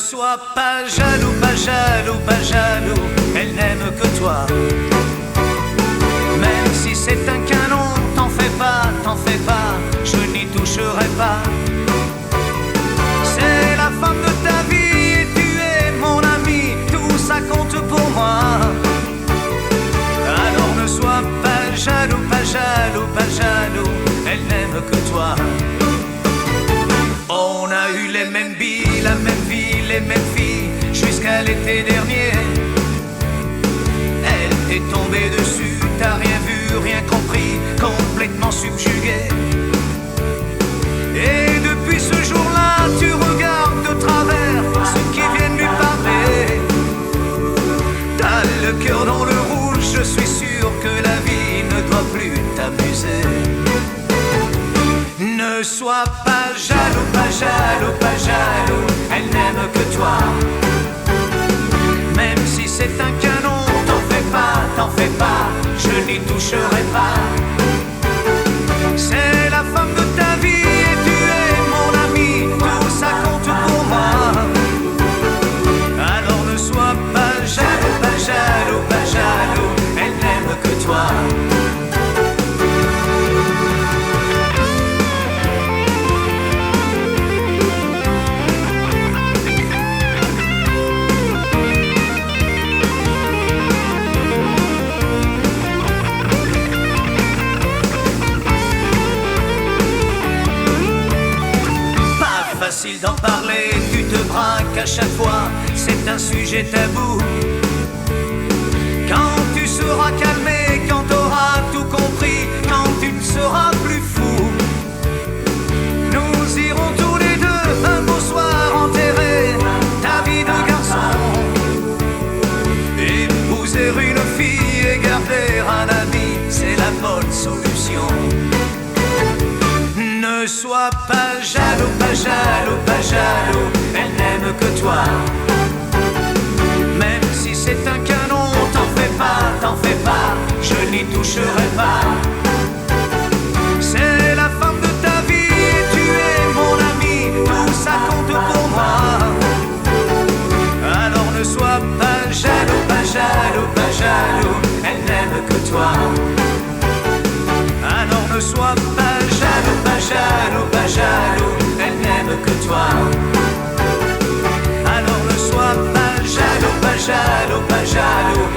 sois pas jaloux, pas jaloux, pas jaloux, elle n'aime que toi. Même si c'est un canon, t'en fais pas, je n'y toucherai pas. C'est la femme de ta vie et tu es mon ami, tout ça compte pour moi. Alors ne sois pas jaloux, pas jaloux, pas jaloux, elle n'aime que toi. On a eu les mêmes billes, la même vie, les mêmes filles, jusqu'à l'été dernier. Elle t'est tombée dessus, t'as rien vu, rien compris, complètement subjugué. Et depuis ce jour-là, tu regardes de travers ceux qui viennent lui parler. T'as le cœur dans le rouge, je suis sûr que la vie ne doit plus t'amuser. Ne sois pas jaloux, pas jaloux, pas jaloux, elle n'aime que toi. Même si c'est un canon, t'en fais pas, je n'y toucherai pas. C'est la femme de ta vie et tu es mon ami, tout ça compte pour moi. Alors ne sois pas jaloux, pas jaloux, pas jaloux, elle n'aime que toi. Facile d'en parler, tu te braques à chaque fois, c'est un sujet tabou. Quand tu seras calmé, quand t'auras tout compris, quand tu ne seras plus fou, nous irons tous les deux un beau soir enterrer ta vie de garçon. Épouser une fille et garder un ami, c'est la bonne solution. Ne sois pas jaloux, pas jaloux, pas jaloux, elle n'aime que toi. Même si c'est un canon, t'en fais pas, je n'y toucherai pas. C'est la femme de ta vie et tu es mon ami, tout ça compte pour moi. Alors ne sois pas jaloux, pas jaloux, pas jaloux, elle n'aime que toi. Alors ne sois pas jaloux, pas jaloux, pas jaloux, elle n'aime que toi. Alors ne sois pas jaloux, pas jaloux, pas jaloux.